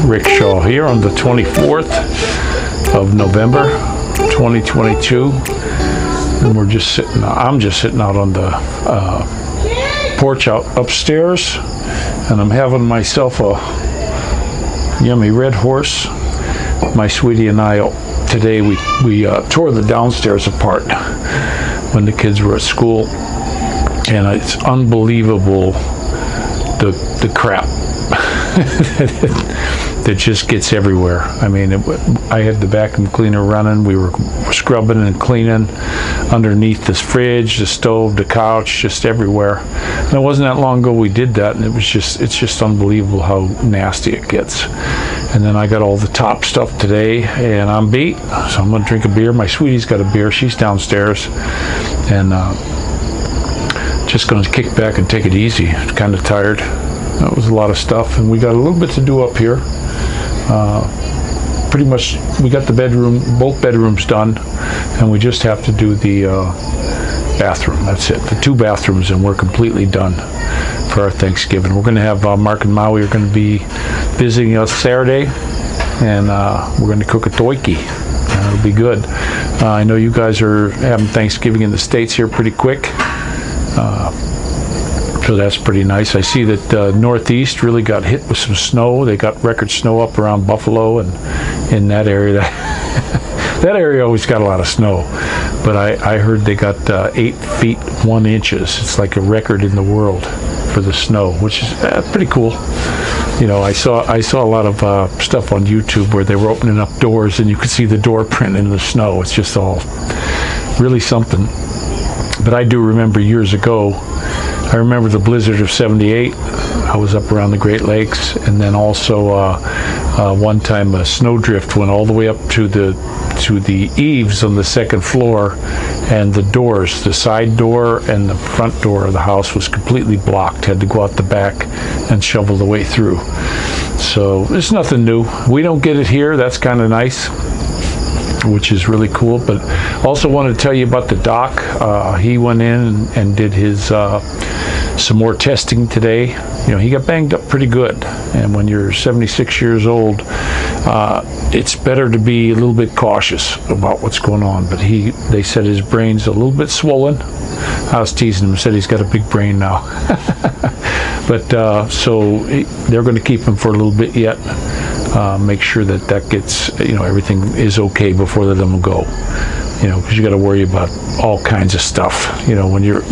Rick Shaw here on the 24th of November 2022, and I'm just sitting out on the porch out upstairs, and I'm having myself a yummy red horse. My sweetie and I today we tore the downstairs apart when the kids were at school, and it's unbelievable the crap that just gets everywhere. I mean, I had the vacuum cleaner running. We were scrubbing and cleaning underneath this fridge, the stove, the couch, just everywhere. And it wasn't that long ago we did that, and it's just unbelievable how nasty it gets. And then I got all the top stuff today, and I'm beat, so I'm gonna drink a beer. My sweetie's got a beer. She's downstairs, and just gonna kick back and take it easy. Kind of tired. That was a lot of stuff, and we got a little bit to do up here. Pretty much, we got both bedrooms done, and we just have to do the bathroom. That's it. The 2 bathrooms, and we're completely done for our Thanksgiving. We're going to have Mark and Maui are going to be visiting us Saturday, and we're going to cook a toiki. It'll be good. I know you guys are having Thanksgiving in the States here pretty quick. So that's pretty nice. I see that Northeast really got hit with some snow. They got record snow up around Buffalo and in that area. That area always got a lot of snow. But I heard they got 8 feet 1 inches. It's like a record in the world for the snow, which is pretty cool. You know, I saw a lot of stuff on YouTube where they were opening up doors and you could see the door print in the snow. It's just all really something. But I do remember years ago, I remember the blizzard of '78. I was up around the Great Lakes, and then also one time a snowdrift went all the way up to the eaves on the 2nd floor, and the doors, the side door and the front door of the house was completely blocked. Had to go out the back and shovel the way through. So it's nothing new. We don't get it here. That's kind of nice, which is really cool. But also wanted to tell you about the doc. He went in and did his some more testing today. You know, he got banged up pretty good, and when you're 76 years old, it's better to be a little bit cautious about what's going on. But they said his brain's a little bit swollen. I was teasing him, said he's got a big brain now. But so they're going to keep him for a little bit yet. Make sure that gets, everything is okay before they let them go. Because you got to worry about all kinds of stuff. When you're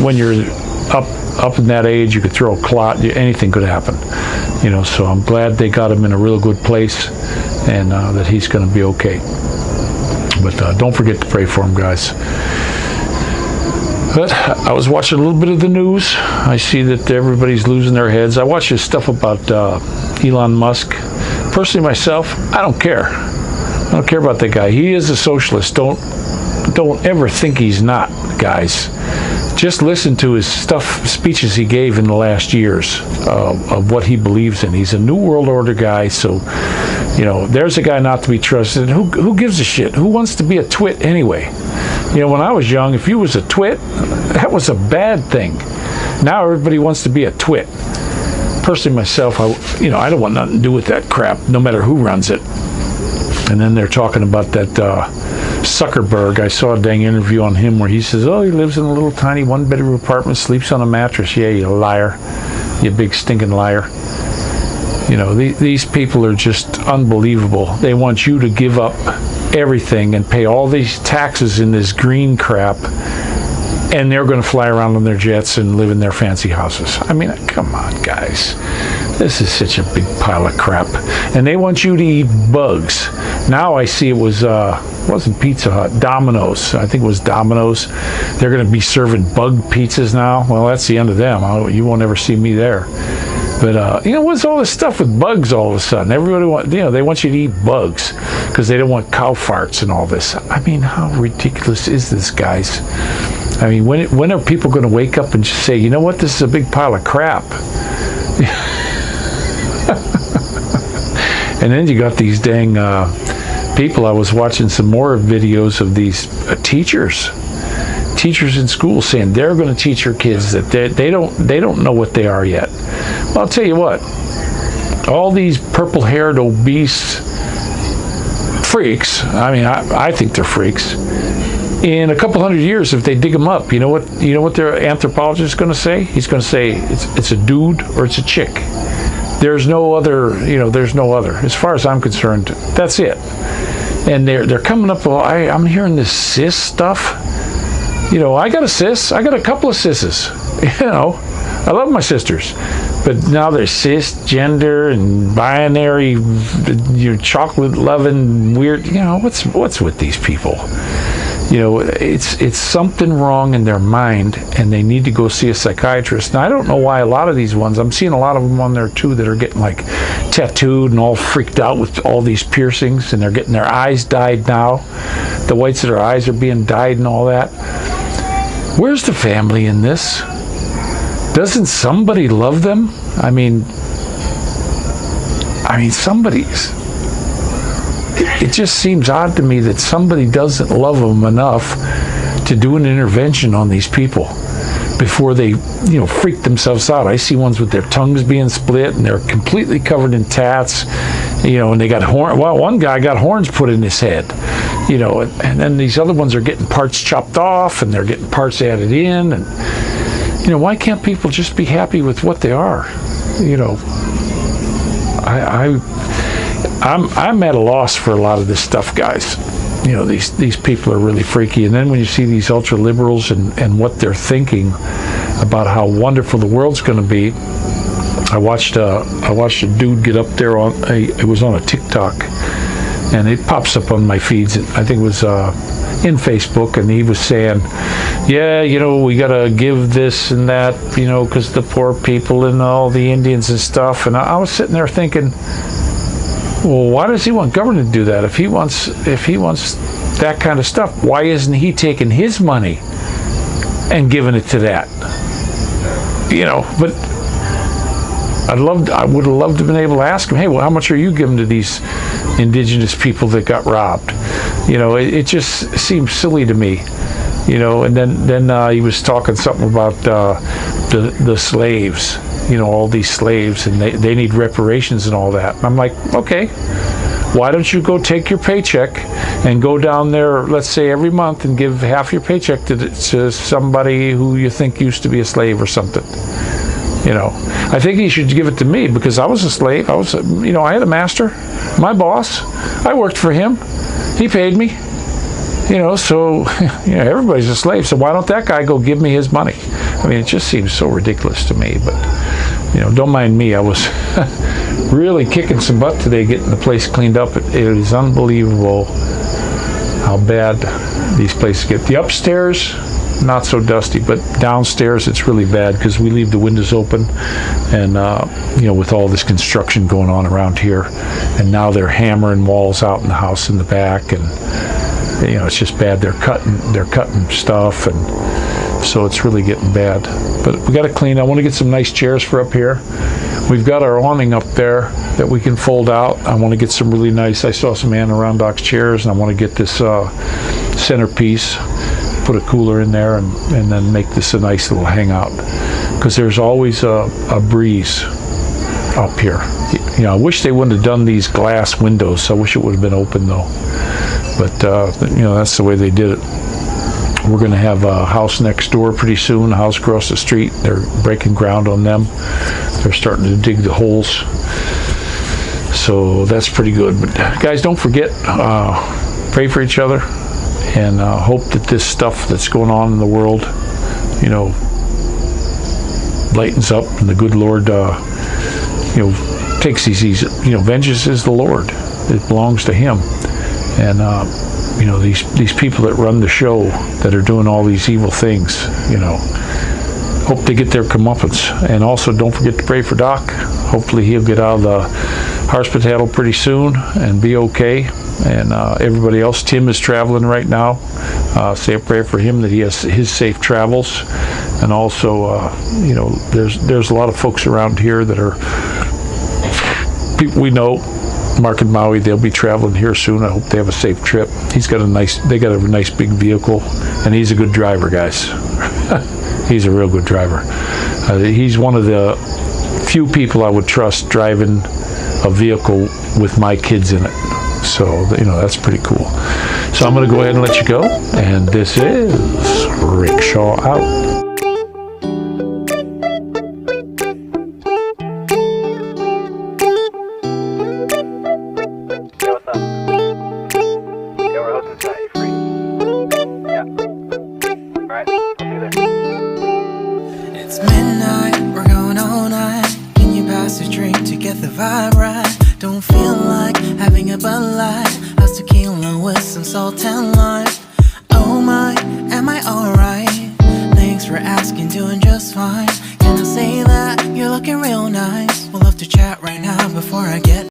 up in that age, you could throw a clot. Anything could happen. So I'm glad they got him in a real good place, and that he's going to be okay. But don't forget to pray for him, guys. But I was watching a little bit of the news. I see that everybody's losing their heads. I watch this stuff about Elon Musk. Personally, myself, I don't care. I don't care about that guy. He is a socialist. Don't ever think he's not, guys. Just listen to his speeches he gave in the last years of what he believes in. He's a New World Order guy, so, there's a guy not to be trusted. Who gives a shit? Who wants to be a twit anyway? When I was young, if you was a twit, that was a bad thing. Now everybody wants to be a twit. Personally, myself, I don't want nothing to do with that crap, no matter who runs it. And then they're talking about that Zuckerberg. I saw a dang interview on him where he says, he lives in a little tiny 1-bedroom apartment, sleeps on a mattress. Yeah, you liar. You big stinking liar. These people are just unbelievable. They want you to give up everything and pay all these taxes in this green crap, and they're going to fly around on their jets and live in their fancy houses. I mean, come on, guys. This is such a big pile of crap. And they want you to eat bugs. Now I see it wasn't Pizza Hut, Domino's. I think it was Domino's. They're going to be serving bug pizzas now. Well, that's the end of them. You won't ever see me there. But, what's all this stuff with bugs all of a sudden? Everybody they want you to eat bugs because they don't want cow farts and all this. I mean, how ridiculous is this, guys? I mean, when are people going to wake up and just say, you know what, this is a big pile of crap? And then you got these dang people. I was watching some more videos of these teachers in school saying they're going to teach your kids that they don't know what they are yet. Well, I'll tell you what. all these purple-haired, obese freaks, I mean, I think they're freaks, in a couple hundred years, if they dig them up, you know what their anthropologist is going to say? He's going to say it's a dude or it's a chick. There's no other, there's no other. As far as I'm concerned, that's it. And they're coming up, well, I'm hearing this cis stuff. I got a cis. I got a couple of sisses. I love my sisters. But now they're cisgender and binary, chocolate-loving, weird. What's with these people? It's something wrong in their mind, and they need to go see a psychiatrist. Now, I don't know why a lot of these ones, I'm seeing a lot of them on there too that are getting like tattooed and all freaked out with all these piercings, and they're getting their eyes dyed now. The whites of their eyes are being dyed and all that. Where's the family in this? Doesn't somebody love them? I mean, somebody's. It just seems odd to me that somebody doesn't love them enough to do an intervention on these people before they, freak themselves out. I see ones with their tongues being split and they're completely covered in tats, and they got horn. Well, one guy got horns put in his head, and then these other ones are getting parts chopped off and they're getting parts added in. And, why can't people just be happy with what they are? I'm at a loss for a lot of this stuff, guys. These people are really freaky. And then when you see these ultra liberals and what they're thinking about how wonderful the world's going to be, I watched a dude get up there it was on a TikTok, and it pops up on my feeds. I think it was in Facebook, and he was saying, yeah, we got to give this and that, because the poor people and all the Indians and stuff. And I was sitting there thinking, well, why does he want government to do that? If he wants that kind of stuff, why isn't he taking his money and giving it to that? But I would have loved to have been able to ask him, hey, well, how much are you giving to these indigenous people that got robbed? It just seems silly to me. And then he was talking something about the slaves. All these slaves, and they need reparations and all that. And I'm like, okay, why don't you go take your paycheck and go down there, let's say every month, and give half your paycheck to somebody who you think used to be a slave or something. I think he should give it to me because I was a slave. I was, I had a master, my boss. I worked for him. He paid me. So everybody's a slave. So why don't that guy go give me his money? I mean, it just seems so ridiculous to me. But don't mind me. I was really kicking some butt today, getting the place cleaned up. It is unbelievable how bad these places get. The upstairs, not so dusty, but downstairs it's really bad because we leave the windows open, and with all this construction going on around here, and now they're hammering walls out in the house in the back, and it's just bad. They're cutting stuff, and so it's really getting bad. But we got to clean. I want to get some nice chairs for up here. We've got our awning up there that we can fold out. I want to get some really nice. I saw some Adirondack chairs, and I want to get this centerpiece, put a cooler in there, and then make this a nice little hangout, because there's always a breeze up here. I wish they wouldn't have done these glass windows. I wish it would have been open though. But that's the way they did it. We're going to have a house next door pretty soon, a house across the street. They're breaking ground on them. They're starting to dig the holes. So that's pretty good. But guys, don't forget, pray for each other, and hope that this stuff that's going on in the world, lightens up, and the good Lord, takes these easy. Vengeance is the Lord. It belongs to Him. And these people that run the show, that are doing all these evil things, hope they get their comeuppance. And also, don't forget to pray for Doc. Hopefully he'll get out of the hospital pretty soon and be okay. And everybody else, Tim is traveling right now. Say a prayer for him that he has his safe travels. And also, there's a lot of folks around here that are people we know. Mark and Maui, they'll be traveling here soon. I hope they have a safe trip. They got a nice big vehicle, and he's a good driver, guys. He's a real good driver. He's one of the few people I would trust driving a vehicle with my kids in it. So, you know, that's pretty cool. So I'm going to go ahead and let you go. And this is Rickshaw Out. It's midnight, we're going all night. Can you pass a drink to get the vibe right? Don't feel like having a Bud Light. How's tequila with some salt and lime? Oh my, am I alright? Thanks for asking, doing just fine. Can I say that you're looking real nice? We'll love to chat right now before I get